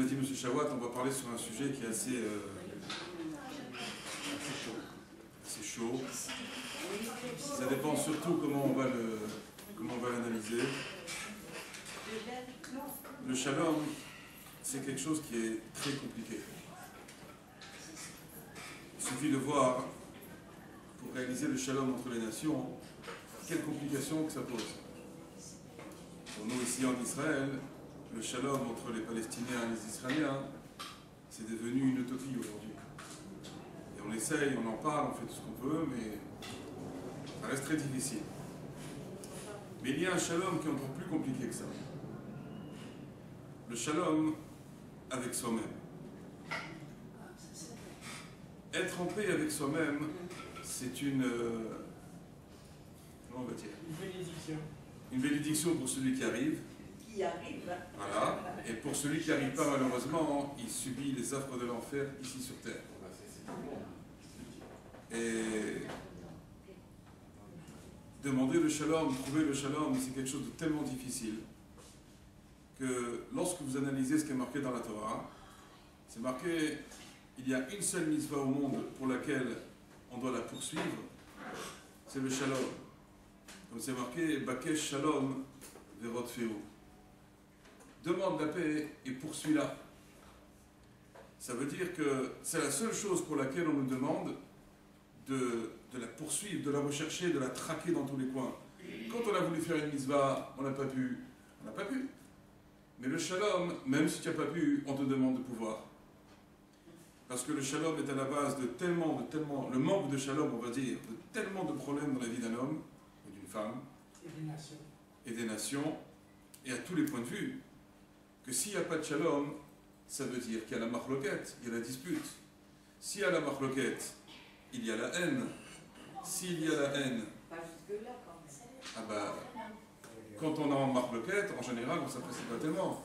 dit M. Shawat, on va parler sur un sujet qui est assez chaud. Ça dépend surtout comment on va l'analyser. Le shalom, c'est quelque chose qui est très compliqué. Il suffit de voir, pour réaliser le shalom entre les nations, quelles complications que ça pose. Pour nous ici en Israël, le shalom entre les Palestiniens et les Israéliens, c'est devenu une utopie aujourd'hui. Et on essaye, on en parle, on fait tout ce qu'on peut, mais ça reste très difficile. Mais il y a un shalom qui est encore plus compliqué que ça. Le shalom avec soi-même. Être en paix avec soi-même, c'est une... comment on va dire ? Une bénédiction. Une bénédiction pour celui qui arrive. Qui arrive. Voilà. Et pour celui qui n'arrive pas, malheureusement, il subit les affres de l'enfer ici sur terre. Et demander le shalom, trouver le shalom, c'est quelque chose de tellement difficile que lorsque vous analysez ce qui est marqué dans la Torah, c'est marqué, il y a une seule mitzvah au monde pour laquelle on doit la poursuivre, c'est le shalom. Comme c'est marqué, Bakesh shalom verot feu. Demande la paix et poursuis-la. Ça veut dire que c'est la seule chose pour laquelle on nous demande de la poursuivre, de la rechercher, de la traquer dans tous les coins. Quand on a voulu faire une mitzvah, on n'a pas pu. On n'a pas pu. Mais le shalom, même si tu n'as pas pu, on te demande de pouvoir. Parce que le shalom est à la base de tellement, le manque de shalom, on va dire, de tellement de problèmes dans la vie d'un homme et d'une femme. Et des nations. Et à tous les points de vue. Que s'il n'y a pas de shalom, ça veut dire qu'il y a la marloquette, il y a la dispute. S'il y a la marloquette, il y a la haine. S'il y a la haine, Pas jusque-là, quand même. ah bah, quand on est en marloquette, en général, on s'apprécie pas tellement.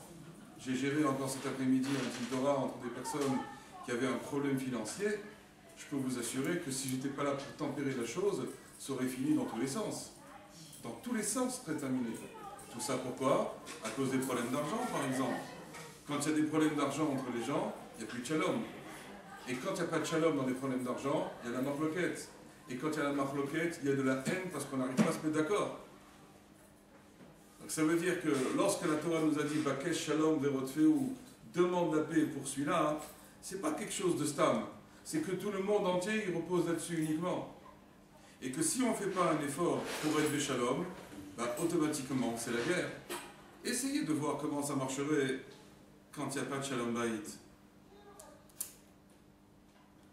J'ai géré encore cet après-midi un petit Torah entre des personnes qui avaient un problème financier. Je peux vous assurer que si j'étais pas là pour tempérer la chose, ça aurait fini dans tous les sens. Dans tous les sens, très terminé. Tout ça pourquoi? À cause des problèmes d'argent, par exemple. Quand il y a des problèmes d'argent entre les gens, il n'y a plus de shalom. Et quand il n'y a pas de shalom dans les problèmes d'argent, il y a la marloquette. Et quand il y a la marloquette, il y a de la haine parce qu'on n'arrive pas à se mettre d'accord. Donc ça veut dire que lorsque la Torah nous a dit Bakesh shalom verot feu, demande la paix pour celui-là, c'est pas quelque chose de stable. C'est que tout le monde entier il repose là-dessus uniquement. Et que si on ne fait pas un effort pour être shalom, bah, automatiquement c'est la guerre. Essayez de voir comment ça marcherait quand il n'y a pas de shalom bayit.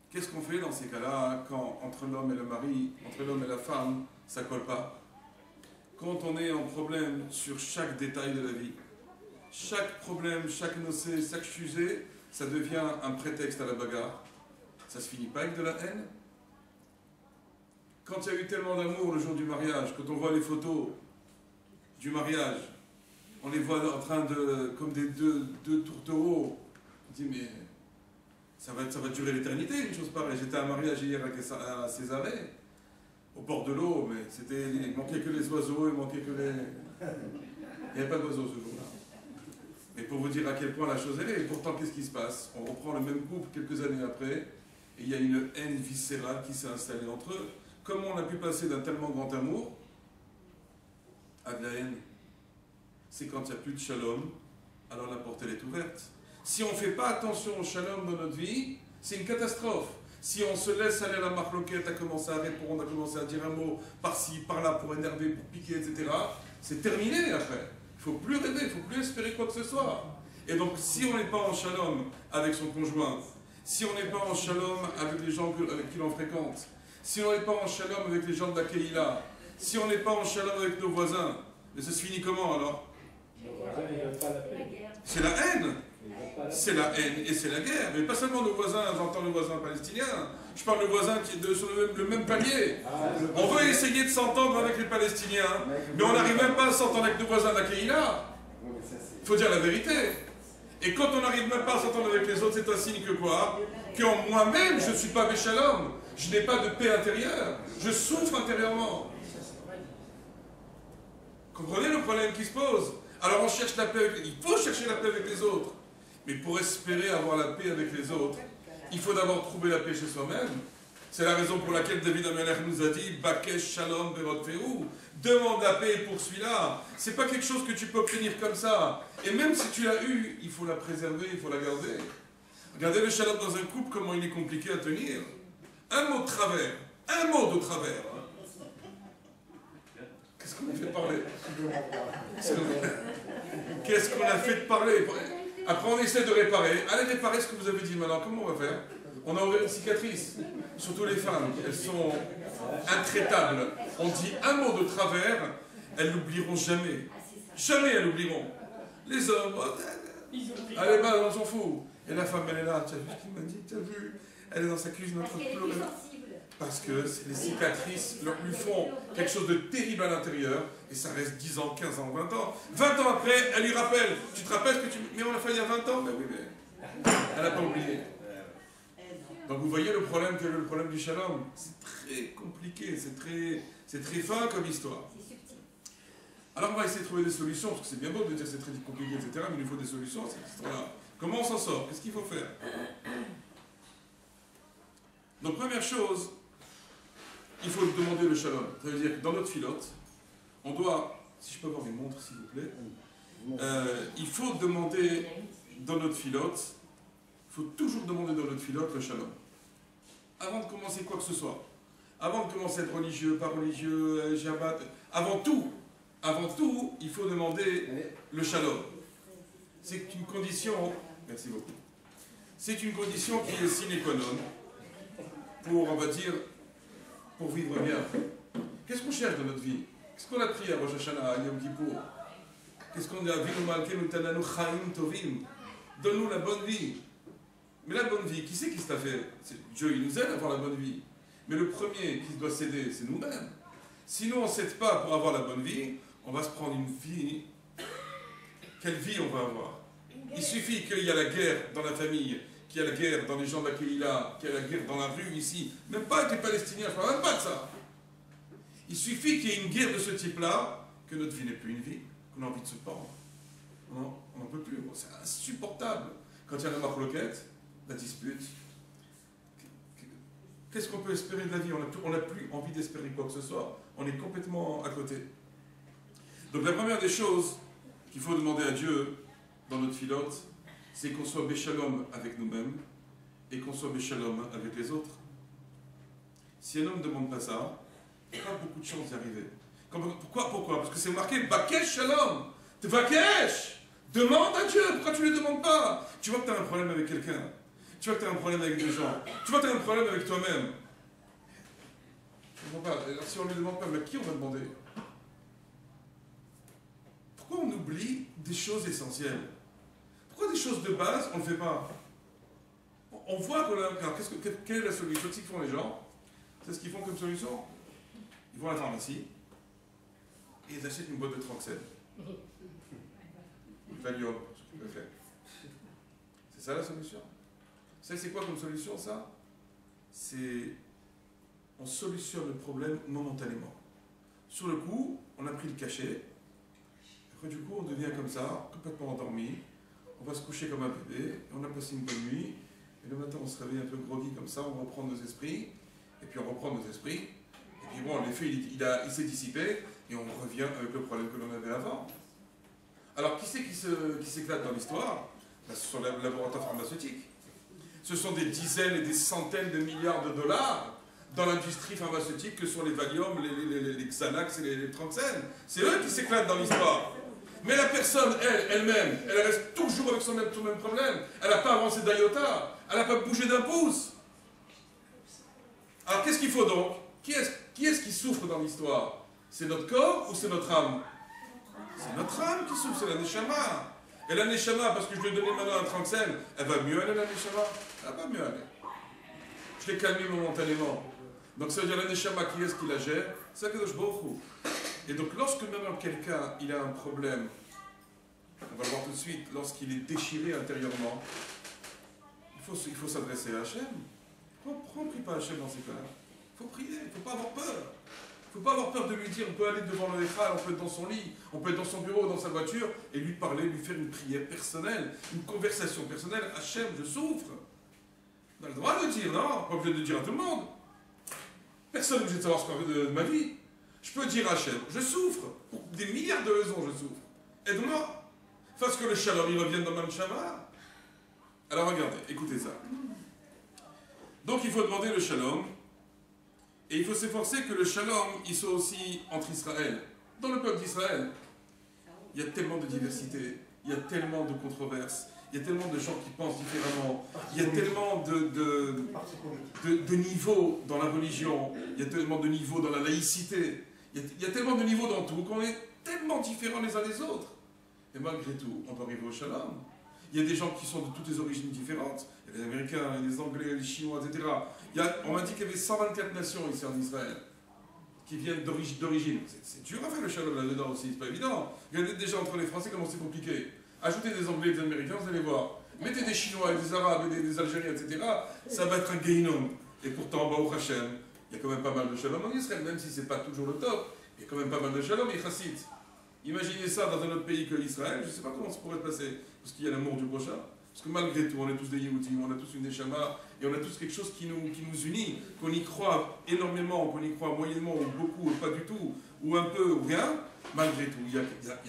Qu'est-ce qu'on fait dans ces cas-là quand entre l'homme et le mari, entre l'homme et la femme, ça ne colle pas? Quand on est en problème sur chaque détail de la vie, chaque problème, chaque nocé, chaque sujet, ça devient un prétexte à la bagarre. Ça se finit pas avec de la haine? Quand il y a eu tellement d'amour le jour du mariage, quand on voit les photos du mariage, on les voit en train de, comme des deux tourtereaux, on dit mais ça va durer l'éternité une chose pareille. J'étais à un mariage hier à Césarée, au bord de l'eau, mais il manquait que les oiseaux, il manquait que les... Il n'y avait pas d'oiseaux ce jour-là. Mais pour vous dire à quel point la chose elle est, et pourtant qu'est-ce qui se passe? On reprend le même couple quelques années après, et il y a une haine viscérale qui s'est installée entre eux. Comment on a pu passer d'un tellement grand amour à de la haine? C'est quand il n'y a plus de shalom, alors la porte elle est ouverte. Si on ne fait pas attention au shalom dans notre vie, c'est une catastrophe. Si on se laisse aller à la marloquette, à commencer à répondre, à commencer à dire un mot par-ci, par-là, pour énerver, pour piquer, etc., c'est terminé après. Il ne faut plus rêver, il ne faut plus espérer quoi que ce soit. Et donc, si on n'est pas en shalom avec son conjoint, si on n'est pas en shalom avec les gens avec qui l'on fréquente, si on n'est pas en shalom avec les gens de la Keïla, si on n'est pas en shalom avec nos voisins, mais ça se finit comment alors? C'est la haine. C'est la haine et c'est la guerre. Mais pas seulement nos voisins, j'entends le voisin palestinien, je parle de voisins qui est sur le même palier. On veut essayer de s'entendre avec les Palestiniens, mais on n'arrive même pas à s'entendre avec nos voisins d'Akeïla. Il faut dire la vérité. Et quand on n'arrive même pas à s'entendre avec les autres, c'est un signe que quoi? Qu'en moi-même, je ne suis pas béchalom. Je n'ai pas de paix intérieure. Je souffre intérieurement. Comprenez le problème qui se pose? Alors on cherche la paix, il faut chercher la paix avec les autres. Mais pour espérer avoir la paix avec les autres, il faut d'abord trouver la paix chez soi-même. C'est la raison pour laquelle David Amelech nous a dit Bakesh Shalom Berot Fehu. Demande la paix pour celui-là. C'est pas quelque chose que tu peux obtenir comme ça. Et même si tu l'as eu, il faut la préserver, il faut la garder. Regardez le shalom dans un couple, comment il est compliqué à tenir. Un mot de travers. Un mot de travers. Qu'est-ce qu'on a fait de parler? Qu'est-ce qu'on a fait de parler? Après, on essaie de réparer. Allez réparer ce que vous avez dit maintenant. Comment on va faire? On a ouvert une cicatrice. Surtout les femmes, elles sont intraitables. On dit un mot de travers, elles n'oublieront jamais. Jamais elles l'oublieront. Les hommes, allez, bah, on s'en fout. Et la femme, elle est là. Tu as vu ce qu'il m'a dit? Tu as vu? Elle est dans sa cuisine en train de pleurer. Parce que les cicatrices lui font quelque chose de terrible à l'intérieur, et ça reste 10 ans, 15 ans, 20 ans. 20 ans après, elle lui rappelle. Tu te rappelles ce que tu... Mais on l'a fait il y a 20 ans? Mais oui, mais... Elle n'a pas oublié. Donc vous voyez le problème du shalom. C'est très compliqué, c'est très fin comme histoire. Alors on va essayer de trouver des solutions, parce que c'est bien beau de dire c'est très compliqué, etc. Mais il nous faut des solutions à cette histoire-là. Comment on s'en sort? Qu'est-ce qu'il faut faire? Donc première chose, il faut demander le shalom. Ça veut dire que dans notre filote, on doit, si je peux avoir une montre s'il vous plaît, il faut demander dans notre filote, il faut toujours demander dans notre filote le shalom. Avant de commencer quoi que ce soit, avant de commencer à être religieux, pas religieux, Shabbat, avant tout, il faut demander le shalom. C'est une condition, merci beaucoup, c'est une condition qui est sine qua non pour, on va dire, pour vivre bien. Qu'est-ce qu'on cherche dans notre vie? Qu'est-ce qu'on a prié à Rosh Hashanah, à Yom Kippour? Qu'est-ce qu'on a vu? Donne-nous la bonne vie. Mais la bonne vie, qui c'est qui se l'a fait? Dieu, il nous aide à avoir la bonne vie. Mais le premier qui doit s'aider, c'est nous-mêmes. Sinon, on ne s'aide pas pour avoir la bonne vie, on va se prendre une vie. Quelle vie on va avoir? Il suffit qu'il y ait la guerre dans la famille, qu'il y ait la guerre dans les gens de la Kéhila, qu'il y ait la guerre dans la rue ici, même pas avec les Palestiniens, je ne parle même pas de ça. Il suffit qu'il y ait une guerre de ce type-là, que notre vie n'est plus une vie, qu'on a envie de se pendre. On n'en peut plus, c'est insupportable. Quand il y a la marloquette, la dispute, qu'est-ce qu'on peut espérer de la vie? On n'a plus envie d'espérer quoi que ce soit, on est complètement à côté. Donc la première des choses qu'il faut demander à Dieu dans notre filote, c'est qu'on soit béchalom avec nous-mêmes et qu'on soit béchalom avec les autres. Si un homme ne demande pas ça, il n'y a pas beaucoup de chances d'y arriver. Pourquoi? Parce que c'est marqué Bakesh Shalom. Bakesh! Demande à Dieu. Pourquoi tu ne le demandes pas? Tu vois que tu as un problème avec quelqu'un. Tu vois que tu as un problème avec des gens. Tu vois que tu as un problème avec toi-même. Je ne comprends pas. Alors, si on ne lui demande pas, mais à qui on va demander? Pourquoi on oublie des choses essentielles? Pourquoi des choses de base, on ne le fait pas? On voit qu'on a... Alors, quelle est la solution? Qu'est-ce qu'ils font les gens? C'est ce qu'ils font comme solution? Ils vont à la pharmacie et ils achètent une boîte de Tranxène. Valium, je préfère. C'est ça la solution? Ça, c'est quoi comme solution, ça? C'est... On solutionne le problème momentanément. Sur le coup, on a pris le cachet. Après, du coup, on devient comme ça, complètement endormi. On va se coucher comme un bébé. Et on a passé une bonne nuit. Et le matin, on se réveille un peu groggy comme ça. On reprend nos esprits. Et puis, on reprend nos esprits. Et puis, bon, l'effet, il s'est dissipé. Et on revient avec le problème que l'on avait avant. Alors, qui c'est qui s'éclate dans l'histoire? Ben, ce sont les laboratoires pharmaceutiques. Ce sont des dizaines et des centaines de milliards de dollars dans l'industrie pharmaceutique que sont les Valium, les Xanax et les Tranxène. C'est eux qui s'éclatent dans l'histoire. Mais la personne, elle-même, elle reste toujours avec son même problème. Elle n'a pas avancé d'un iota. Elle n'a pas bougé d'un pouce. Alors, qu'est-ce qu'il faut donc? Qui est-ce qui souffre dans l'histoire? C'est notre corps ou c'est notre âme? C'est notre âme qui souffre, c'est la Neshama. Et la Neshama, parce que je lui ai donné maintenant un Tranxène, elle va mieux aller, la Neshama? Elle va mieux aller. Je l'ai calmée momentanément. Donc ça veut dire la Neshama, qui est-ce qui la gère? C'est Akadosh Baruch Hu. Et donc lorsque maintenant quelqu'un il a un problème, on va le voir tout de suite, lorsqu'il est déchiré intérieurement, il faut s'adresser à Hachem. Pourquoi on ne prie pas Hachem dans ces cas-là? Il faut prier, il ne faut pas avoir peur. Il ne faut pas avoir peur de lui dire, on peut aller devant le Echal, on peut être dans son lit, on peut être dans son bureau, dans sa voiture, et lui parler, lui faire une prière personnelle, une conversation personnelle. Hachem, je souffre. On a le droit de le dire, non? Pas obligé de le dire à tout le monde. Personne n'est obligé de savoir ce qu'on fait de ma vie. Je peux dire à Hachem, je souffre. Pour des milliards de raisons, je souffre. Aide-moi. Parce que le shalom, il revient dans le même shama. Alors regardez, écoutez ça. Donc il faut demander le shalom. Et il faut s'efforcer que le shalom, il soit aussi entre Israël. Dans le peuple d'Israël, il y a tellement de diversité, il y a tellement de controverses, il y a tellement de gens qui pensent différemment, il y a tellement de niveaux dans la religion, il y a tellement de niveaux dans la laïcité, il y a tellement de niveaux dans tout qu'on est tellement différents les uns des autres. Et malgré tout, on peut arriver au shalom. Il y a des gens qui sont de toutes les origines différentes. Il y a les Américains, les Anglais, les Chinois, etc. On m'a dit qu'il y avait 124 nations ici en Israël qui viennent d'origine. C'est dur à faire le shalom là-dedans aussi, c'est pas évident. Regardez déjà entre les Français comment c'est compliqué. Ajoutez des Anglais et des Américains, vous allez voir. Mettez des Chinois, des Arabes, des Algériens, etc. Ça va être un guéhinom. Et pourtant, Baruch Hashem, il y a quand même pas mal de shalom en Israël, même si c'est pas toujours le top. Il y a quand même pas mal de shalom et chassid. Imaginez ça dans un autre pays que l'Israël, je ne sais pas comment ça pourrait se passer, parce qu'il y a l'amour du prochain. Parce que malgré tout, on est tous des Yehoudim, on a tous une Neshama, et on a tous quelque chose qui nous unit, qu'on y croit énormément, qu'on y croit moyennement, ou beaucoup, ou pas du tout, ou un peu, ou rien. Malgré tout, il y a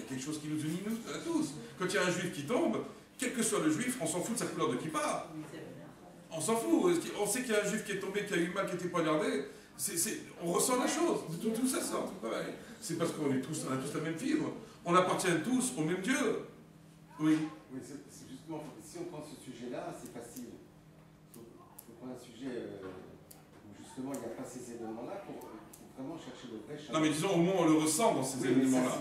quelque chose qui nous unit nous, tous. Quand il y a un juif qui tombe, quel que soit le juif, on s'en fout de sa couleur de kippa. On s'en fout. On sait qu'il y a un juif qui est tombé, qui a eu mal, qui a été poignardé. On ressent la chose. Tout ça sort, tout pareil. C'est parce qu'on a tous la même fibre. On appartient tous au même Dieu. Oui. Oui, c'est justement, si on prend ce sujet-là, c'est facile. Il faut prendre un sujet où justement il n'y a pas ces événements-là pour vraiment chercher le vrai challenge. Non, mais disons, au moins on le ressent dans ces événements-là.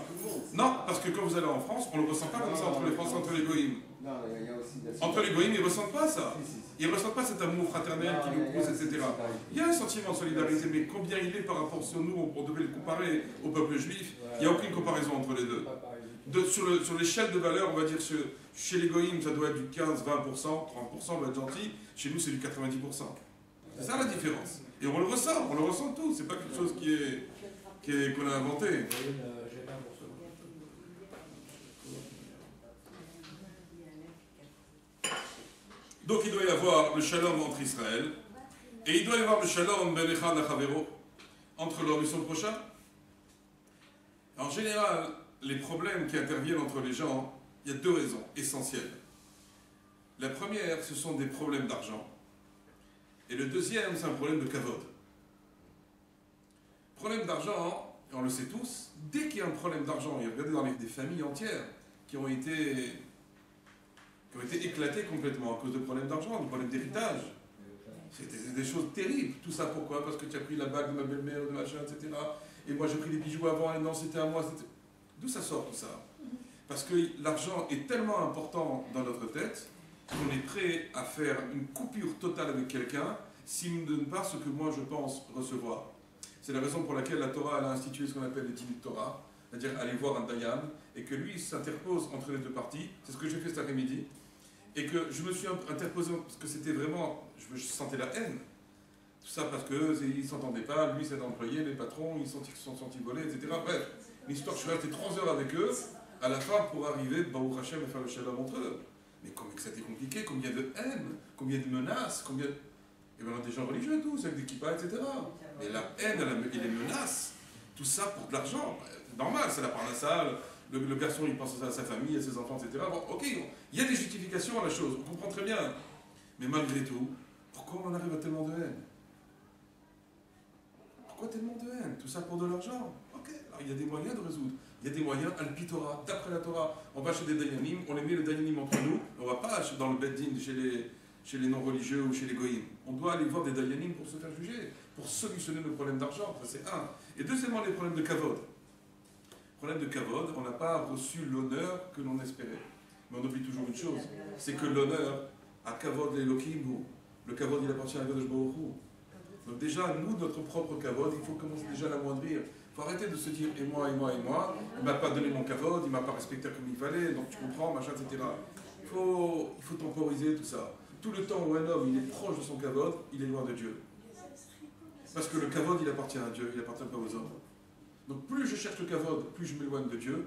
Non, parce que quand vous allez en France, on ne le ressent pas comme ça entre les Français, entre les Goïms. Non, il y a aussi entre les Goïms, ils ne ressentent pas ça. Si. Ils ne ressentent pas cet amour fraternel qui nous pousse, etc. Il y a un sentiment de solidarité, mais combien il est par rapport sur nous, on devait le comparer au peuple juif, il n'y a aucune comparaison entre les deux. Sur l'échelle de valeur, on va dire, chez les Goïms, ça doit être du 15, 20%, 30%, on va être gentil. Chez nous, c'est du 90%. C'est ça la différence. Et on le ressent tous. C'est pas quelque chose qu'on a inventé. Donc il doit y avoir le shalom entre Israël, et il doit y avoir le shalom ben echad lachavero, entre l'homme et son prochain. En général, les problèmes qui interviennent entre les gens, il y a deux raisons essentielles. La première, ce sont des problèmes d'argent. Et le deuxième, c'est un problème de kavod. Problème d'argent, et on le sait tous, dès qu'il y a un problème d'argent, il y a regardez dans des familles entières qui ont été éclatées complètement à cause de problèmes d'argent, de problèmes d'héritage. C'était des choses terribles. Tout ça pourquoi? Parce que tu as pris la bague de ma belle-mère, de machin, etc. Et moi j'ai pris les bijoux avant, et non, c'était à moi. D'où ça sort tout ça? Parce que l'argent est tellement important dans notre tête qu'on est prêt à faire une coupure totale avec quelqu'un s'il ne me donne pas ce que moi je pense recevoir. C'est la raison pour laquelle la Torah elle a institué ce qu'on appelle les Timid Torah, c'est-à-dire aller voir un Dayan, et que lui s'interpose entre les deux parties. C'est ce que j'ai fait cet après-midi. Et que je me suis interposé parce que c'était vraiment, je sentais la haine. Tout ça parce qu'ils ne s'entendaient pas, lui c'est l'employé, les patrons, ils se sont sentis voler, etc. Bref, l'histoire, je suis resté 3 heures avec eux, à la fin pour arriver, Baruch Hashem, à faire le shalom entre eux. Mais combien que ça a été compliqué, combien de haine, combien de menaces, combien... Et bien, on a des gens religieux tous, avec des kippas, etc. Mais la haine et les menaces, tout ça pour de l'argent, normal, c'est la parnassale, le garçon il pense à sa famille, à ses enfants, etc. Bon, ok, il y a des justifications à la chose, on comprend très bien. Mais malgré tout, pourquoi on arrive à tellement de haine? Pourquoi tellement de haine? Tout ça pour de l'argent? Ok, alors il y a des moyens de résoudre. Il y a des moyens, al-Pitora, d'après la Torah. On va chez des Dayanim, on les met les Dayanim entre nous, on ne va pas dans le Beddin chez les non-religieux ou chez les Goïms. On doit aller voir des Dayanim pour se faire juger, pour solutionner nos problèmes d'argent, ça c'est un. Et deuxièmement, les problèmes de kavod. Problème de kavod, on n'a pas reçu l'honneur que l'on espérait. Mais on oublie toujours une chose, c'est que l'honneur à kavod l'Elohim, le kavod il appartient à Kadosh Baruch Hu. Donc déjà, nous, notre propre kavod, il faut commencer déjà à l'amoindrir. Il faut arrêter de se dire, et moi, il ne m'a pas donné mon kavod, il ne m'a pas respecté comme il fallait, donc tu comprends, machin, etc. Il faut temporiser tout ça. Tout le temps où un homme il est proche de son kavod, il est loin de Dieu. Parce que le kavod, il appartient à Dieu, il n'appartient pas aux hommes. Donc plus je cherche le kavod, plus je m'éloigne de Dieu,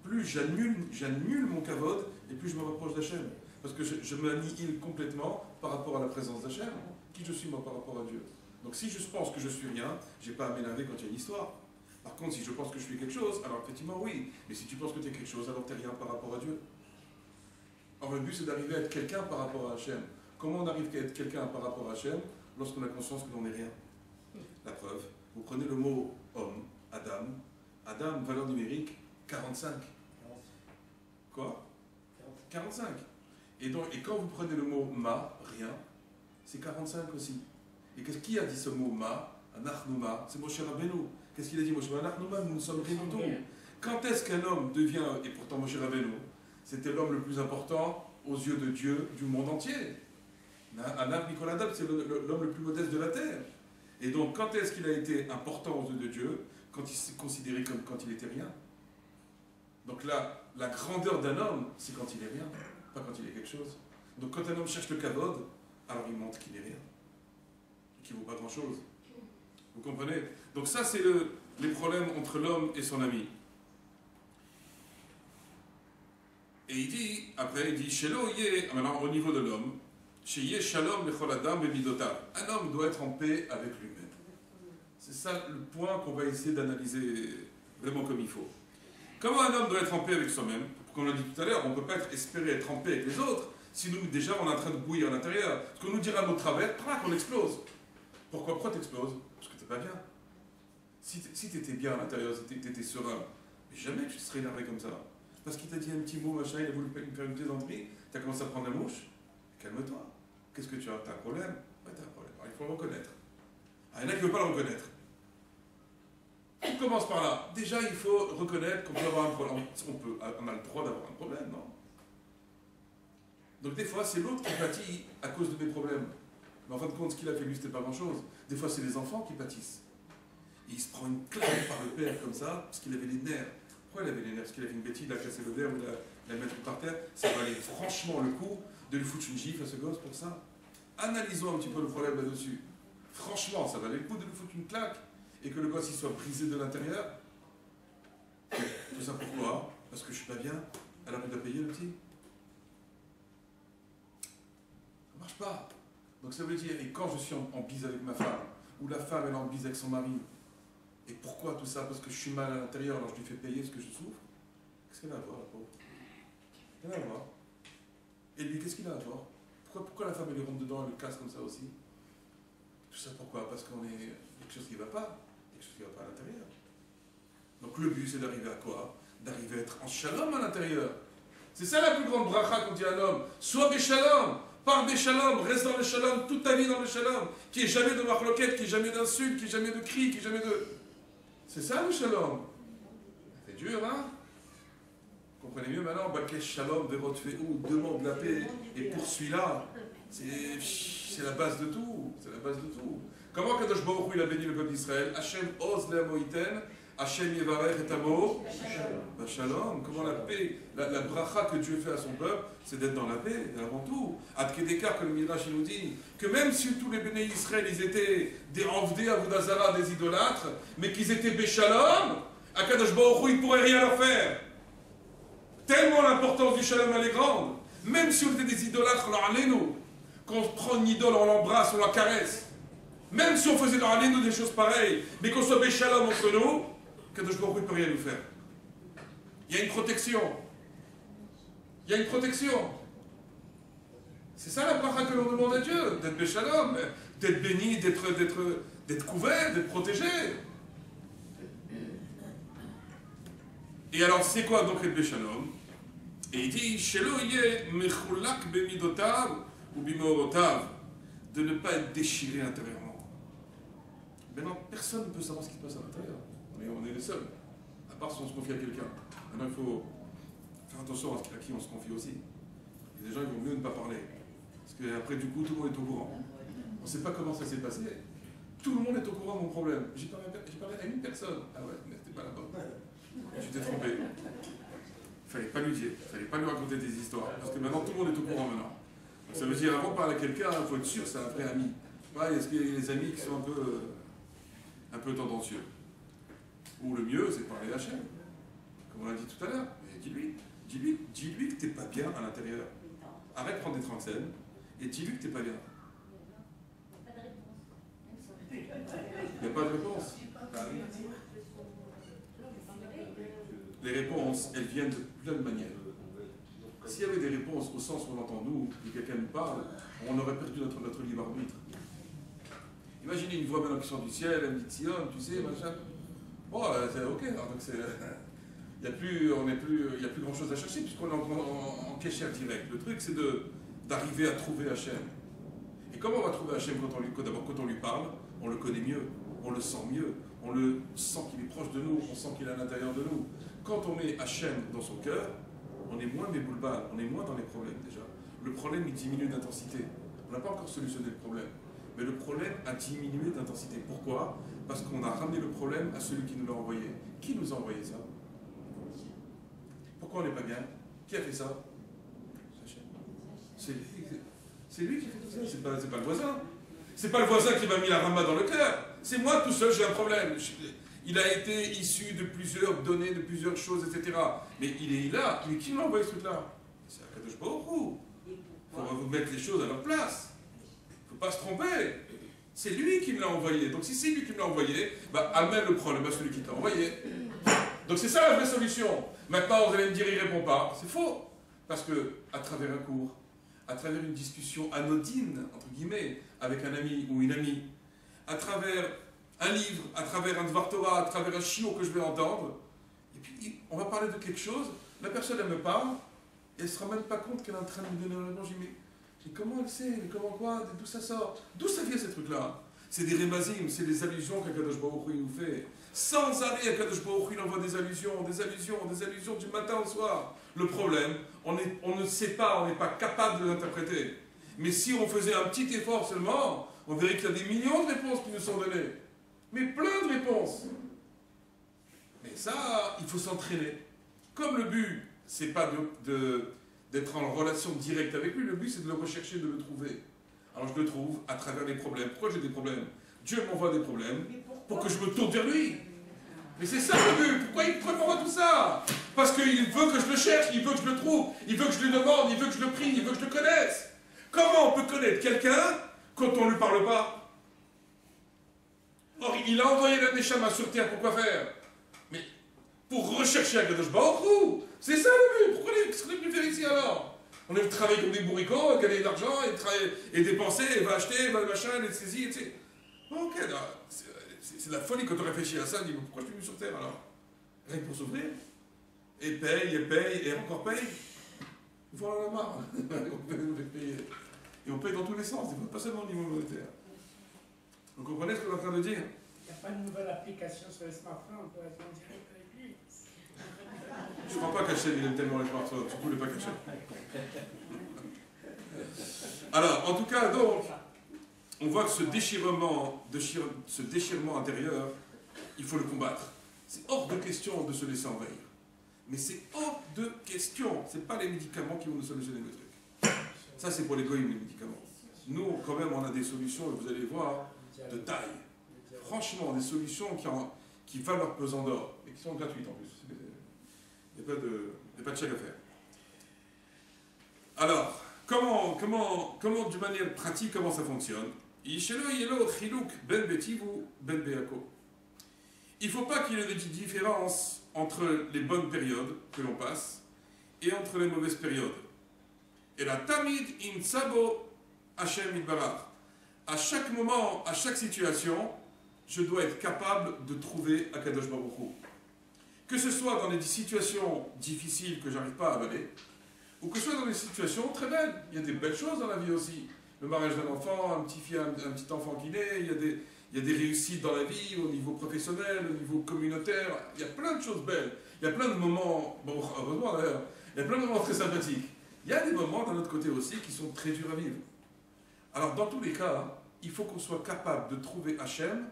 plus j'annule mon kavod, et plus je me rapproche d'Hachem. Parce que je m'annihile complètement par rapport à la présence d'Hachem. Qui je suis moi par rapport à Dieu? Donc si je pense que je suis rien, je n'ai pas à m'énerver quand il y a une histoire. Par contre, si je pense que je suis quelque chose, alors effectivement oui. Mais si tu penses que tu es quelque chose, alors tu n'es rien par rapport à Dieu. Alors le but c'est d'arriver à être quelqu'un par rapport à Hachem. Comment on arrive à être quelqu'un par rapport à Hachem lorsqu'on a conscience que l'on n'est rien? La preuve, vous prenez le mot homme, Adam. Adam, valeur numérique, 45. Quoi? 45. Et quand vous prenez le mot ma, rien, c'est 45 aussi. Et qui a dit ce mot ma? Anachnouma, c'est Moshe Rabbeinu. Qu'est-ce qu'il a dit Moshe Anachnouma, nous ne sommes rien du tout. Quand est-ce qu'un homme devient, et pourtant Moshe Rabbeinu, c'était l'homme le plus important aux yeux de Dieu du monde entier. Anach Nicolas Adam, c'est l'homme le plus modeste de la terre. Et donc, quand est-ce qu'il a été important aux yeux de Dieu? Quand il s'est considéré comme quand il était rien. Donc là, la grandeur d'un homme, c'est quand il est rien, pas quand il est quelque chose. Donc quand un homme cherche le kavod, alors il montre qu'il est rien, qu'il ne vaut pas grand-chose. Vous comprenez? Donc ça, c'est les problèmes entre l'homme et son ami. Et il dit, après, il dit, Shelo yé, maintenant au niveau de l'homme, Sheye shalom lechol adam bemidotav. Un homme doit être en paix avec lui-même. C'est ça le point qu'on va essayer d'analyser vraiment comme il faut. Comment un homme doit être en paix avec soi-même? Comme on l'a dit tout à l'heure, on ne peut pas espérer être en paix avec les autres si nous, déjà, on est en train de bouillir à l'intérieur. Parce qu'on nous dira nos travers, on explose. Pourquoi t'exploses? Parce que tu n'es pas bien. Si tu étais bien à l'intérieur, si tu étais serein, mais jamais tu te serais énervé comme ça. Parce qu'il t'a dit un petit mot, machin, il a voulu faire une plaisanterie, tu as commencé à prendre la mouche, calme-toi. Qu'est-ce que tu as? Tu as un problème? Ouais, tu as un problème. Alors, il faut le reconnaître. Il y en a qui ne veulent pas le reconnaître. On commence par là. Déjà, il faut reconnaître qu'on peut avoir un problème. On a le droit d'avoir un problème, non? Donc des fois, c'est l'autre qui pâtit à cause de mes problèmes. Mais en fin de compte, ce qu'il a fait lui, c'était pas grand-chose. Des fois, c'est les enfants qui pâtissent. Et il se prend une claque par le père comme ça, parce qu'il avait les nerfs. Pourquoi il avait les nerfs? Parce qu'il a fait une bêtise, il a cassé le verre ou il a mis par terre. Ça valait franchement le coup de lui foutre une gifle à ce gosse pour ça. Analysons un petit peu le problème là-dessus. Franchement, ça valait le coup de lui foutre une claque et que le gosse il soit brisé de l'intérieur. Tout ça pourquoi? Parce que je suis pas bien. Elle a pu la payer le petit. Ça marche pas. Donc ça veut dire, et quand je suis en bise avec ma femme, ou la femme elle est en bise avec son mari, et pourquoi tout ça? Parce que je suis mal à l'intérieur, alors je lui fais payer ce que je souffre. Qu'est-ce qu'elle a à voir, la pauvre? Qu'elle a à voir? Et lui, qu'est-ce qu'il a à voir? Pourquoi la femme elle lui rentre dedans, elle le casse comme ça aussi? Tout ça pourquoi? Parce qu'on est quelque chose qui ne va pas, quelque chose qui ne va pas à l'intérieur. Donc le but c'est d'arriver à quoi? D'arriver à être en shalom à l'intérieur. C'est ça la plus grande bracha qu'on dit à un homme. Sois béchalom, pars béchalom, reste dans le shalom, toute ta vie dans le shalom, qui est jamais de marloquette, qui est jamais d'insulte, qui est jamais de cris, qui est jamais de... C'est ça le shalom. C'est dur, hein? Vous comprenez mieux maintenant? Bakesh shalom, verotfeou, demande la paix et poursuis-la. C'est la base de tout. C'est la base de tout. Comment Kadosh Baruch Hu il a béni le peuple d'Israël? Hachem ose le moïten, Hachem yevarech et amo. Shalom. Comment la paix, la bracha que Dieu fait à son peuple, c'est d'être dans la paix, avant tout. Ad Kedekar, que le Midrash il nous dit, que même si tous les bénis d'Israël, ils étaient des envedés, avodazara, des idolâtres, mais qu'ils étaient béchalom, à Kadosh Baruch Hu, il ne pourrait rien leur faire. Tellement l'importance du shalom elle est grande. Même si on était des idolâtres, alors allez-nous. Quand on prend une idole, on l'embrasse, on la caresse. Même si on faisait dans allez-nous des choses pareilles, mais qu'on soit béchalom entre nous, Kadosh Baruch Hu ne peut rien nous faire. Il y a une protection. Il y a une protection. C'est ça la bracha que l'on demande à Dieu, d'être béchalom, d'être béni, d'être couvert, d'être protégé. Et alors, c'est quoi donc être béchalom? Et il dit, Shelo yeh mechulak bemidotav ou bimorotav, de ne pas être déchiré intérieurement. Maintenant, personne ne peut savoir ce qui se passe à l'intérieur. On est les seuls, à part si on se confie à quelqu'un. Maintenant, il faut faire attention à qui on se confie aussi. Il y a des gens qui vont mieux ne pas parler. Parce qu'après, du coup, tout le monde est au courant. On ne sait pas comment ça s'est passé. Tout le monde est au courant de mon problème. J'ai parlé à une personne. Ah ouais, mais c'était pas la bonne. Tu t'es trompé. Il fallait pas lui dire, il fallait pas lui raconter des histoires. Parce que maintenant, tout le monde est au courant maintenant. Donc, ça veut dire, avant de parler à quelqu'un, il faut être sûr que c'est un vrai ami. Ouais, est-ce qu'il y a des amis qui sont un peu tendancieux? Ou le mieux, c'est de parler à Hachem, comme on l'a dit tout à l'heure. Mais dis-lui que t'es pas bien à l'intérieur. Arrête de prendre des tranxènes et dis-lui que t'es pas bien. Il n'y a pas de réponse. Les réponses, elles viennent de plein de manières. S'il y avait des réponses au sens où on entend nous, que quelqu'un nous parle, on aurait perdu notre libre arbitre. Imaginez une voix maintenant qui sort du ciel, elle me dit Sion, tu sais, machin. Bon, c'est ok, donc il n'y a plus grand chose à chercher puisqu'on est en kécher direct. Le truc, c'est d'arriver à trouver Hachem. Et comment on va trouver Hachem d'abord quand on lui parle, on le connaît mieux, on le sent mieux, on le sent qu'il est proche de nous, on sent qu'il est à l'intérieur de nous. Quand on met Hachem dans son cœur, on est moins méboulbal, on est moins dans les problèmes déjà. Le problème, il diminue d'intensité. On n'a pas encore solutionné le problème. Mais le problème a diminué d'intensité. Pourquoi? Parce qu'on a ramené le problème à celui qui nous l'a envoyé. Qui nous a envoyé ça? Pourquoi on n'est pas bien? Qui a fait ça? C'est lui qui fait tout ça, c'est pas le voisin. C'est pas le voisin qui m'a mis la rama dans le cœur. C'est moi tout seul, j'ai un problème. Il a été issu de plusieurs données, de plusieurs choses, etc. Mais il est là. Mais qui m'a envoyé ce truc-là? C'est Akadosh Baruch Hu. Il faut vous mettre les choses à leur place. Il ne faut pas se tromper. C'est lui qui me l'a envoyé. Donc si c'est lui qui me l'a envoyé, bah, amène le problème à celui qui t'a envoyé. Donc c'est ça la vraie solution. Maintenant, vous allez me dire, il ne répond pas. C'est faux. Parce que, à travers un cours, à travers une discussion anodine, entre guillemets, avec un ami ou une amie, à travers un livre, à travers un Dvar Torah, à travers un shiur que je vais entendre, et puis on va parler de quelque chose, la personne elle me parle, et elle ne se rend même pas compte qu'elle est en train de me donner un nom. Mais comment elle sait? Mais comment quoi? D'où ça sort? D'où ça vient ces trucs-là? C'est des remazim, c'est des allusions qu'Akadosh Baruch Hu nous fait. Sans arrêt, Akadosh Baruch Hu il envoie des allusions du matin au soir. Le problème, on ne sait pas, on n'est pas capable de l'interpréter. Mais si on faisait un petit effort seulement, on verrait qu'il y a des millions de réponses qui nous sont données. Mais plein de réponses. Mais ça, il faut s'entraîner. Comme le but, c'est pas d'être en relation directe avec lui, le but c'est de le rechercher, de le trouver. Alors je le trouve à travers les problèmes. Pourquoi j'ai des problèmes? Dieu m'envoie des problèmes pour que je me tourne vers lui. Mais c'est ça le but. Pourquoi il m'envoie tout ça? Parce qu'il veut que je le cherche, il veut que je le trouve, il veut que je lui demande, il veut que je le prie, il veut que je le connaisse. Comment on peut connaître quelqu'un quand on ne lui parle pas? Or, il a envoyé la Neshama sur terre, pourquoi faire? Mais pour rechercher Akadosh Baruch Hu. C'est ça le but. Pourquoi qu'est-ce qu'on est venu faire ici alors? On est venu travailler comme des bourricots, gagner de l'argent, et dépenser, et va acheter, et va machin, et saisir, etc. Ok, c'est la folie quand on réfléchit à ça, on dit pourquoi je suis venu sur terre alors? Rien que pour s'ouvrir. Et paye, et encore paye. Il faut en avoir marre. On fait payer. Et on paye dans tous les sens, pas seulement au niveau monétaire. Vous comprenez ce qu'on est en train de dire? Il n'y a pas de nouvelle application sur les smartphones, on peut être en direct avec lui. Je ne crois pas qu'Hachem il aime tellement les smartphones, surtout les pas qu'Hachem. Alors, en tout cas, donc, on voit que ce déchirement intérieur, il faut le combattre. C'est hors de question de se laisser envahir. Mais c'est hors de question. Ce n'est pas les médicaments qui vont nous solutionner le truc. Ça, c'est pour les goïms, les médicaments. Nous, quand même, on a des solutions, et vous allez voir, de taille. Franchement, des solutions qui valent leur pesant d'or, et qui sont gratuites en plus. Il n'y a pas de chèque à faire. Alors, comment, d'une manière pratique, comment ça fonctionne? Il ne faut pas qu'il y ait de différence entre les bonnes périodes que l'on passe et entre les mauvaises périodes. Et la tamid in sabo Hashem itbarach. À chaque moment, à chaque situation, je dois être capable de trouver Akadosh Baruch Hu. Que ce soit dans des situations difficiles que je n'arrive pas à avaler, ou que ce soit dans des situations très belles. Il y a des belles choses dans la vie aussi. Le mariage d'un enfant, un petit enfant qui naît, il y a des réussites dans la vie, au niveau professionnel, au niveau communautaire. Il y a plein de choses belles. Il y a plein de moments, bon, heureusement d'ailleurs, il y a plein de moments très sympathiques. Il y a des moments d'un autre côté aussi qui sont très durs à vivre. Alors dans tous les cas, il faut qu'on soit capable de trouver Hachem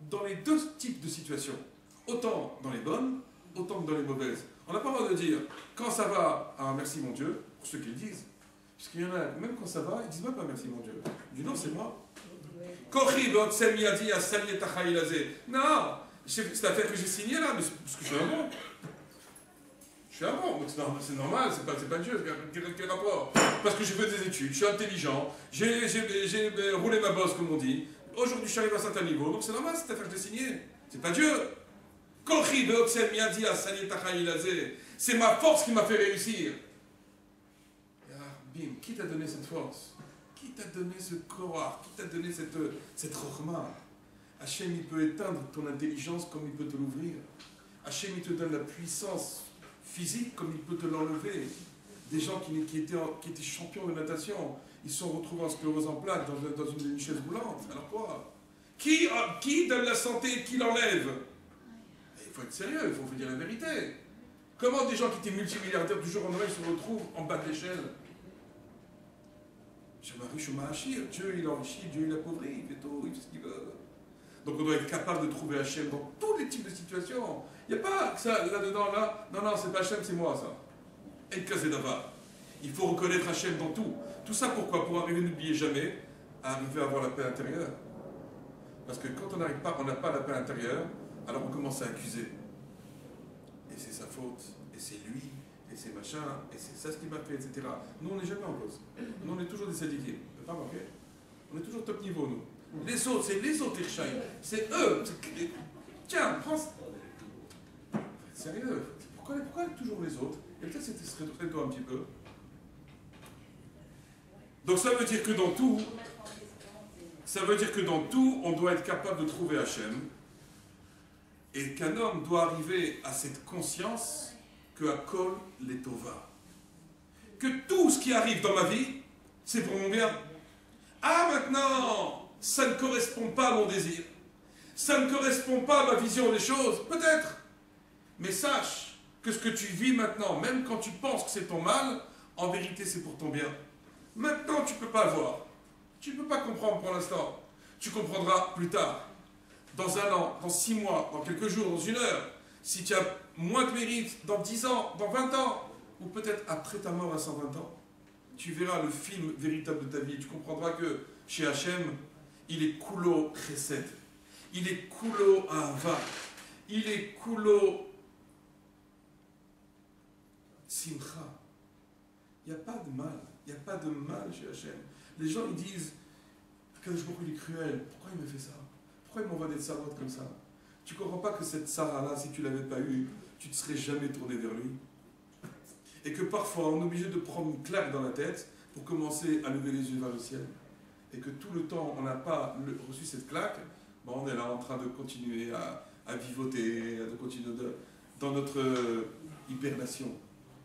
dans les deux types de situations. Autant dans les bonnes, autant que dans les mauvaises. On n'a pas le droit de dire, quand ça va, ah merci mon Dieu, pour ceux qui le disent. Parce qu'il y en a, même quand ça va, ils ne disent même pas merci mon Dieu. Ils disent non, c'est moi. Non, C'est l'affaire que j'ai signée là, mais parce que je suis un bon. Je suis un bon, donc c'est normal, c'est pas Dieu, quel rapport? Parce que j'ai fait des études, je suis intelligent, j'ai roulé ma bosse comme on dit. Aujourd'hui je suis arrivé à un certain niveau, donc c'est normal cette affaire que j'ai signée. C'est pas Dieu. C'est ma force qui m'a fait réussir. Et alors, bim, qui t'a donné cette force? Qui t'a donné ce courage? Qui t'a donné cette rochma? Hachem, il peut éteindre ton intelligence comme il peut te l'ouvrir. Hachem, il te donne la puissance physique comme il peut te l'enlever. Des gens qui étaient champions de natation, ils se sont retrouvés en sclérose en plaques dans une chaise roulante. Alors quoi? Qui donne la santé? Qui l'enlève? Il faut être sérieux, il faut dire la vérité. Comment des gens qui étaient multimilliardaires du jour au lendemain se retrouvent en bas de l'échelle? Dieu il enrichit, Dieu il appauvrit, il fait tout, il fait ce qu'il veut. Donc on doit être capable de trouver Hachem dans tous les types de situations. Il n'y a pas que ça là-dedans, là. Non, c'est pas Hachem, c'est moi ça. Et casé d'ava. Il faut reconnaître Hachem dans tout. Tout ça pourquoi? Pour arriver, n'oubliez jamais, à arriver à avoir la paix intérieure. Parce que quand on n'arrive pas, on n'a pas la paix intérieure, alors on commence à accuser. Et c'est sa faute, et c'est lui, et c'est machin, et c'est ça ce qu'il m'a fait, etc. Nous, on n'est jamais en cause. Nous, on est toujours des syndiqués. Vous n'avez pas remarqué? On est toujours top niveau, nous. Les autres, c'est les autres, les c'est eux. Tiens, prends ça. Sérieux, pourquoi toujours les autres? Et peut-être c'était serait toi un petit peu. Donc ça veut dire que dans tout, on doit être capable de trouver Hachem. Et qu'un homme doit arriver à cette conscience que Hakol Letova. Que tout ce qui arrive dans ma vie, c'est pour mon bien. Ah, maintenant, ça ne correspond pas à mon désir. Ça ne correspond pas à ma vision des choses, peut-être. Mais sache que ce que tu vis maintenant, même quand tu penses que c'est ton mal, en vérité c'est pour ton bien. Maintenant tu ne peux pas voir. Tu ne peux pas comprendre pour l'instant. Tu comprendras plus tard. Dans 1 an, dans 6 mois, dans quelques jours, dans 1 heure. Si tu as moins de mérite, dans 10 ans, dans 20 ans, ou peut-être après ta mort à 120 ans, tu verras le film véritable de ta vie. Tu comprendras que chez Hachem, il est Kulo Chesed. Il est Kulo Ahava. Il est Kulo Simcha. Il n'y a pas de mal. Il n'y a pas de mal chez Hachem. Les gens ils disent Kadosh Baruch Hu, il est cruel. Pourquoi il me fait ça? Pourquoi il m'envoie des tsarotes comme ça? Tu ne comprends pas que cette Sarah-là, si tu ne l'avais pas eue, tu ne te serais jamais tourné vers lui? Et que parfois, on est obligé de prendre une claque dans la tête pour commencer à lever les yeux vers le ciel. Et que tout le temps, on n'a pas reçu cette claque, ben on est là en train de continuer à vivoter, de continuer dans notre hibernation.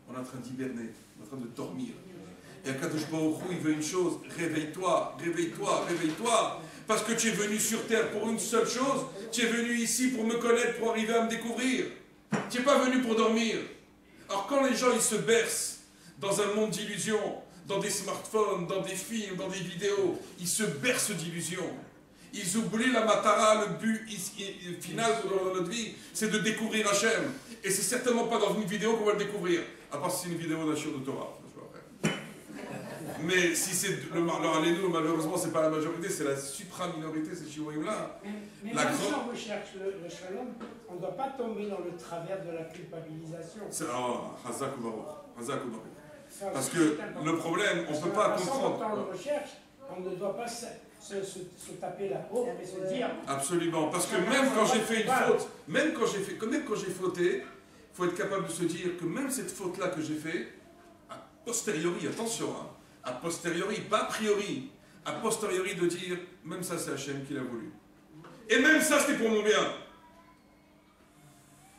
On est en train d'hiberner, on est en train de dormir. Et Akadosh Baruch Hu, il veut une chose, réveille-toi, réveille-toi, réveille-toi. Parce que tu es venu sur terre pour une seule chose, tu es venu ici pour me connaître, pour arriver à me découvrir. Tu n'es pas venu pour dormir. Alors quand les gens ils se bercent dans un monde d'illusions, dans des smartphones, dans des films, dans des vidéos, ils se bercent d'illusions. Ils oublient la matara, le but final de notre vie, c'est de découvrir Hachem. Et c'est certainement pas dans une vidéo qu'on va le découvrir, à part si c'est une vidéo d'un shiur de Torah. Mais si c'est alors allez-nous, malheureusement c'est pas la majorité, c'est la supra-minorité, ces shiurim-là. Mais même si on recherche le shalom, on ne doit pas tomber dans le travers de la culpabilisation. Hazak ou Baruch. Parce que le problème, on ne peut pas comprendre. Quand on recherche, on ne doit pas se taper la peau et se dire. Absolument, parce que même quand j'ai fait une faute, même quand j'ai fauté, il faut être capable de se dire que même cette faute-là que j'ai fait, a posteriori, attention, hein, a posteriori, pas a priori, a posteriori de dire, même ça c'est Hachem qui l'a voulu. Et même ça c'était pour mon bien.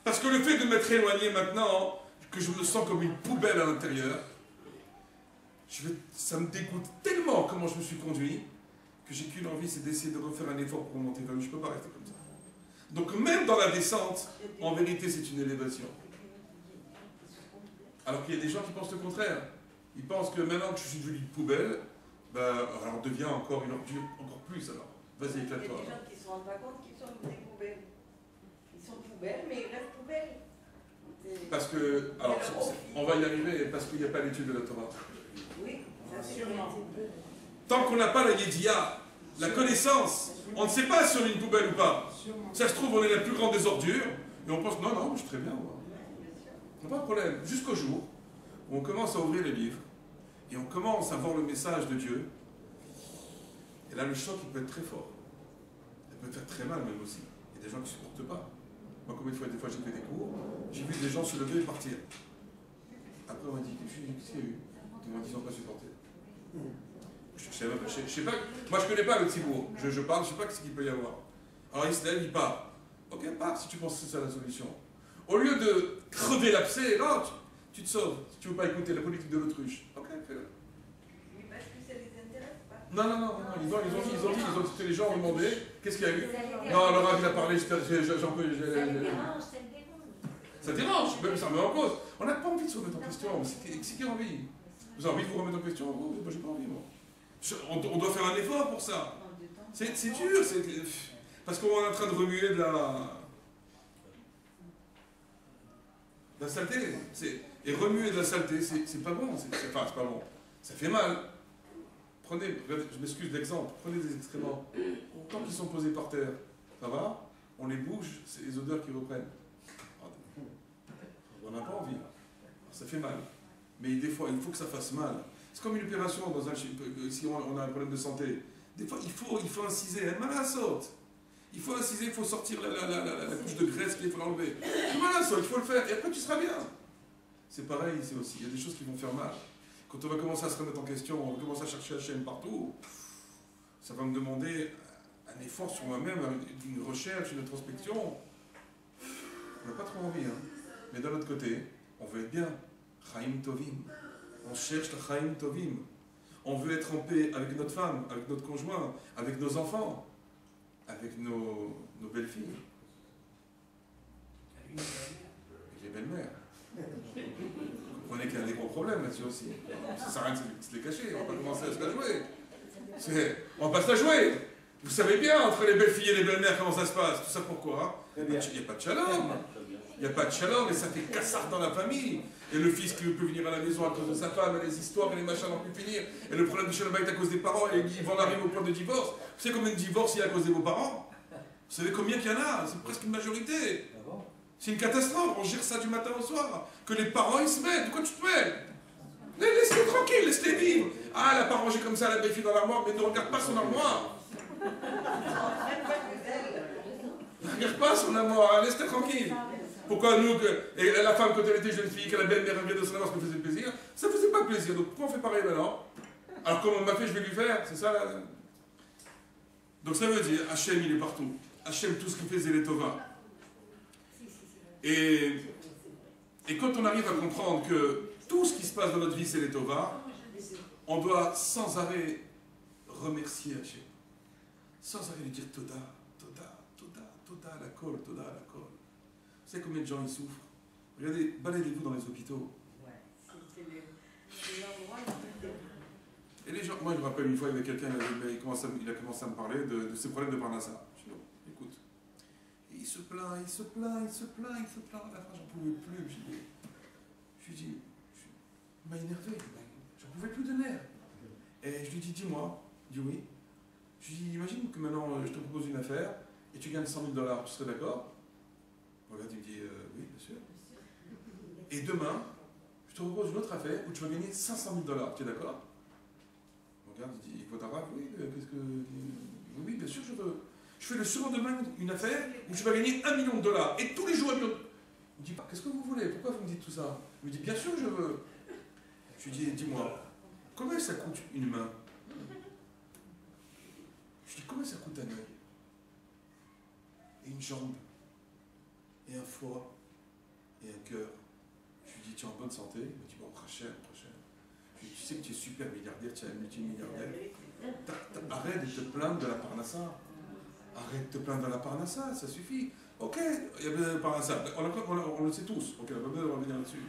Parce que le fait de m'être éloigné maintenant, que je me sens comme une poubelle à l'intérieur, ça me dégoûte tellement comment je me suis conduit, que j'ai qu'une envie, c'est d'essayer de refaire un effort pour monter vers lui. Je ne peux pas rester comme ça. Donc même dans la descente, en vérité c'est une élévation. Alors qu'il y a des gens qui pensent le contraire. Ils pensent que maintenant que je suis devenu une poubelle, alors devient encore une ordure, encore plus alors. Vas-y, éclate-toi. Il y a des gens qui ne se rendent pas compte qu'ils sont des poubelles. Ils sont poubelles, mais ils restent poubelles. Parce que, alors, on va y arriver, parce qu'il n'y a pas l'étude de la Torah. Oui, sûrement. Tant qu'on n'a pas la Yédia, La connaissance. On ne sait pas si on est une poubelle ou pas. Ça se trouve, on est la plus grande des ordures, et on pense, non, non, je suis très bien, moi. Il n'y a pas de problème. Jusqu'au jour où on commence à ouvrir les livres, et on commence à voir le message de Dieu, et là, le choc, il peut être très fort. Il peut faire très mal, même aussi. Il y a des gens qui ne supportent pas. Moi, combien de fois, des fois, j'ai fait des cours, j'ai vu des gens se lever et partir. Après, on m'a dit, qu'est-ce qu'il y a eu? Ils m'ont dit, ils n'ont pas supporté. Je sais pas, moi, je ne connais pas le Tzibour. Je parle, je ne sais pas ce qu'il peut y avoir. Alors, il se lève, il part. Ok, pars si tu penses que c'est ça la solution. Au lieu de crever l'abcès, là, tu te sauves. Si tu ne veux pas écouter la politique de l'autruche. Ok, fais-le. Oui, parce que ça les intéresse pas. Non, ils ont dit, les gens ont demandé, qu'est-ce qu'il y a eu? Non, Laura, il a parlé, j'en peux. Ça dérange, même ça remet en cause. On n'a pas envie de se remettre en question. C'est qui a envie? Vous avez envie de vous remettre en question? Moi, j'ai pas envie, moi. On doit faire un effort pour ça. C'est dur, parce qu'on est en train de remuer de la saleté. Et remuer de la saleté, c'est pas bon. C'est pas bon. Ça fait mal. Prenez, je m'excuse de l'exemple, prenez des excréments. Tant qu'ils sont posés par terre, ça va? On les bouge, c'est les odeurs qui reprennent. On n'a pas envie. Ça fait mal. Mais des fois, il faut que ça fasse mal. C'est comme une opération, si on a un problème de santé. Des fois, il faut inciser. Elle saute. Il faut inciser, il faut sortir la couche de graisse qu'il faut l'enlever. Il faut le faire. Et après, tu seras bien. C'est pareil ici aussi. Il y a des choses qui vont faire mal. Quand on va commencer à se remettre en question, on va commencer à chercher la chaîne partout, ça va me demander un effort sur moi-même, une recherche, une introspection. On n'a pas trop envie, hein. Mais d'un autre côté, on veut être bien. Chaim Tovim. On cherche le Chaim Tovim. On veut être en paix avec notre femme, avec notre conjoint, avec nos enfants, avec nos belles-filles. Avec les belles-mères. Vous comprenez qu'il y a des gros problèmes là-dessus aussi. Ça sert à rien de se les cacher, on va pas commencer à se la jouer. On va pas se la jouer. Vous savez bien, entre les belles filles et les belles-mères, comment ça se passe. Tout ça pourquoi? Il n'y a pas de shalom. Il n'y a pas de shalom et ça fait cassard dans la famille. Et le fils qui ne peut venir à la maison à cause de sa femme, et les histoires et les machins n'ont plus finir. Et le problème de shalom est à cause des parents et ils vont arriver au point de divorce. Vous savez combien de divorces il y a à cause de vos parents? Vous savez combien qu'il y en a? C'est presque une majorité. C'est une catastrophe, on gère ça du matin au soir. Que les parents ils se mettent, de quoi tu te mets? Laisse-les tranquilles, laisse-les vivre. Ah, elle n'a pas rangé comme ça la belle-fille dans l'armoire, mais ne regarde pas son armoire. Ne regarde pas son armoire, laisse-les tranquille. Pourquoi nous, et la femme quand elle était jeune fille, que la belle-mère regardait son armoire, ça faisait plaisir? Ça ne faisait pas plaisir, donc pourquoi on fait pareil maintenant? Alors comme on m'a fait, je vais lui faire, c'est ça là. Donc ça veut dire, Hachem il est partout. Hachem tout ce qu'il fait, c'est les Tova. Et quand on arrive à comprendre que tout ce qui se passe dans notre vie, c'est les Tova, on doit sans arrêt remercier Hachem. Sans arrêt lui dire Toda, Toda, Toda, Toda, la colle, Toda, la colle. Vous savez combien de gens ils souffrent? Regardez, baladez-vous dans les hôpitaux. Et les gens, moi je me rappelle une fois, il y avait quelqu'un, il a commencé à me parler de ses problèmes de Parnassa. Je dis, oh, écoute. Et il se plaint. À la fin, j'en pouvais plus. Je lui dis, il m'a énervé. J'en pouvais plus de nerfs. Et je lui dis, dis-moi. Il dit oui. Je lui dis, imagine que maintenant je te propose une affaire et tu gagnes $100 000. Tu serais d'accord? Regarde, il me dit, oui, bien sûr. Et demain, je te propose une autre affaire où tu vas gagner $500 000. Tu es d'accord? Regarde, il dit, il faut t'arranger, oui, qu'est-ce que. Oui, bien sûr, je veux. Je fais le surlendemain une affaire où tu vas gagner $1 million. Et tous les jours, $1 million. Il me dit, qu'est-ce que vous voulez? Pourquoi vous me dites tout ça? Il me dit, bien sûr, je veux. Je lui dis, dis-moi, combien ça coûte une main? Je lui dis, combien ça coûte un œil? Et une jambe? Et un foie? Et un cœur? Je lui dis, tu es en bonne santé? Il me dit, bon, très cher. Je lui dis, tu sais que tu es super milliardaire, tu es un multimilliardaire. Arrête de te plaindre de la Parnassa. Arrête de te plaindre de la Parnassa, ça suffit. Ok, il y a besoin de la Parnassa. On le sait tous. Ok, on n'a pas besoin de revenir là-dessus.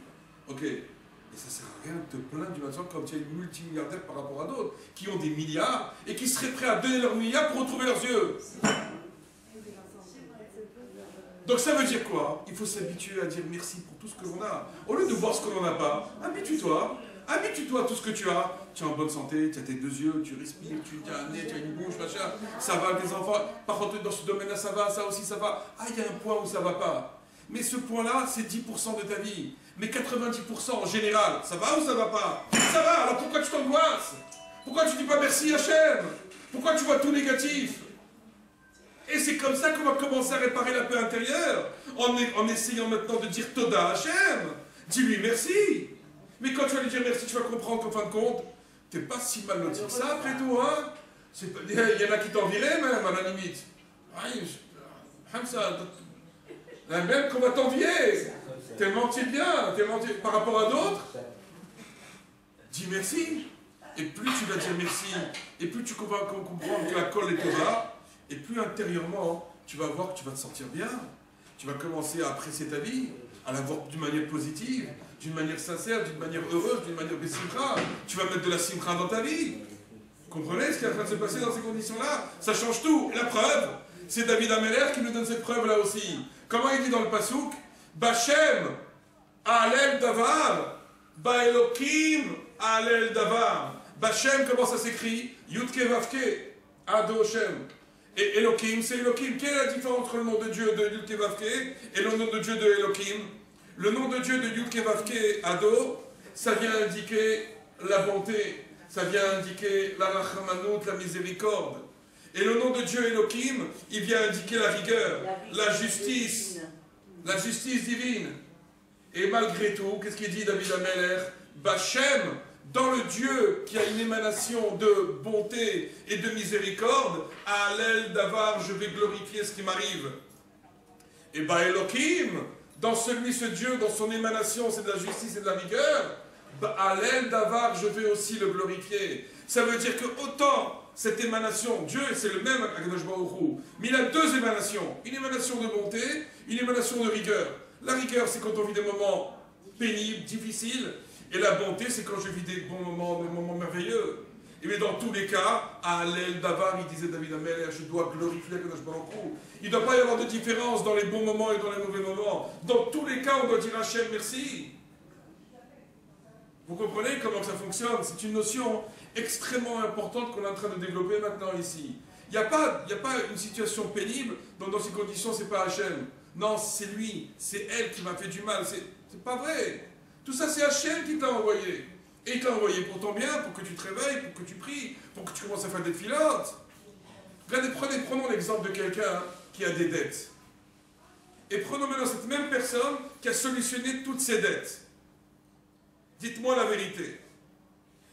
Ok. Et ça ne sert à rien de te plaindre du matin comme tu es multimilliardaire par rapport à d'autres qui ont des milliards et qui seraient prêts à donner leurs milliards pour retrouver leurs yeux. Donc ça veut dire quoi? Il faut s'habituer à dire merci pour tout ce que l'on a. Au lieu de voir ce que l'on n'a pas, habitue-toi Habitue-toi à tout ce que tu as. Tu es en bonne santé, tu as tes 2 yeux, tu respires, tu as un nez, tu as une bouche, machin. Ça va, tes enfants. Par contre, dans ce domaine-là, ça va, ça aussi, ça va. Ah, il y a un point où ça va pas. Mais ce point-là, c'est 10% de ta vie. Mais 90% en général, ça va ou ça va pas? Ça va, alors pourquoi tu t'angoisses? Pourquoi tu dis pas merci Hachem? Pourquoi tu vois tout négatif? Et c'est comme ça qu'on va commencer à réparer la paix intérieure, en essayant maintenant de dire Toda Hachem. Dis-lui merci. Mais quand tu vas lui dire merci, tu vas comprendre qu'en fin de compte, t'es pas si mal loti que ça après tout, hein? Il y en a qui t'envieraient même, à la limite. Même qu'on va t'envier. Tellement tu es bien, par rapport à d'autres. Dis merci. Et plus tu vas dire merci, et plus tu vas comprendre que la colle est Torah, et plus intérieurement, tu vas voir que tu vas te sentir bien. Tu vas commencer à apprécier ta vie, à la voir d'une manière positive, d'une manière sincère, d'une manière heureuse, d'une manière simcha. Tu vas mettre de la simcha dans ta vie. Vous comprenez ce qui est en train de se passer dans ces conditions-là? Ça change tout. Et la preuve, c'est David Ameller qui nous donne cette preuve-là aussi. Comment il dit dans le Passouk? Bachem, Alel Davar, Baelokim, Alel Davar. Bachem, comment ça s'écrit? Yudke Vavke, Ado Shem. Et Elohim, c'est Elohim. Quelle est la différence entre le nom de Dieu de Yudke Vavke et le nom de Dieu de Elohim? Le nom de Dieu de Yudke Vavke, Ado, ça vient indiquer la bonté, ça vient indiquer la rachamanout, la miséricorde. Et le nom de Dieu Elohim, il vient indiquer la rigueur, la justice divine. Et malgré tout, qu'est-ce qu'il dit David Ameller? Bachem, dans le Dieu qui a une émanation de bonté et de miséricorde, à l'aile d'avar, je vais glorifier ce qui m'arrive. Et bah Elohim, dans ce Dieu, dans son émanation, c'est de la justice et de la rigueur, à l'aile d'avar, je vais aussi le glorifier. Ça veut dire que autant cette émanation, Dieu, c'est le même Akadosh Baruch Hu, mais il a 2 émanations. Une émanation de bonté, une émanation de rigueur. La rigueur, c'est quand on vit des moments pénibles, difficiles, et la bonté, c'est quand je vis des bons moments, des moments merveilleux. Et mais dans tous les cas, à l'aile d'avar, il disait David Ameller, je dois glorifier Akadosh Baruch Hu. Il ne doit pas y avoir de différence dans les bons moments et dans les mauvais moments. Dans tous les cas, on doit dire Hachem merci. Vous comprenez comment ça fonctionne? C'est une notion extrêmement importante qu'on est en train de développer maintenant ici. Il n'y a pas une situation pénible, donc dans ces conditions, c'est pas Hachem. Non, c'est lui, c'est elle qui m'a fait du mal. C'est pas vrai. Tout ça, c'est Hachem qui t'a envoyé. Et il t'a envoyé pour ton bien, pour que tu te réveilles, pour que tu pries, pour que tu commences à faire des filotes. Regardez, prenons l'exemple de quelqu'un qui a des dettes. Et prenons maintenant cette même personne qui a solutionné toutes ses dettes. Dites-moi la vérité.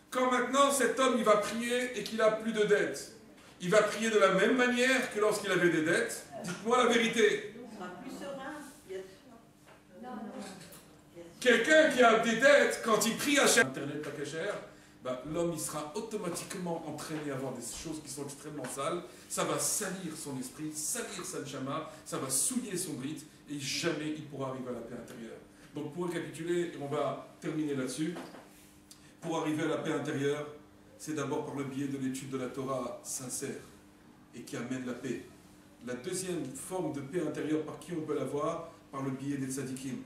Quand maintenant cet homme il va prier et qu'il n'a plus de dettes, il va prier de la même manière que lorsqu'il avait des dettes? Dites-moi la vérité. Il sera plus serein, bien sûr. Non. Quelqu'un qui a des dettes, quand il prie à Internet pas cher, l'homme il sera automatiquement entraîné à avoir des choses qui sont extrêmement sales. Ça va salir son esprit, salir sa neshama, ça va souiller son brite et jamais il pourra arriver à la paix intérieure. Donc pour récapituler, et on va terminer là-dessus, pour arriver à la paix intérieure, c'est d'abord par le biais de l'étude de la Torah sincère et qui amène la paix. La deuxième forme de paix intérieure, par qui on peut l'avoir? Par le biais des tzadikim.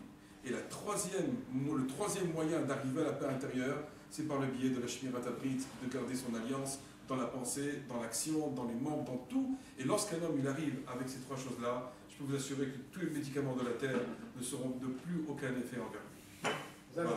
Et le troisième moyen d'arriver à la paix intérieure, c'est par le biais de la Shmirat Habrit, de garder son alliance dans la pensée, dans l'action, dans les membres, dans tout. Et lorsqu'un homme il arrive avec ces 3 choses-là, je peux vous assurer que tous les médicaments de la terre ne seront de plus aucun effet envers lui. Voilà.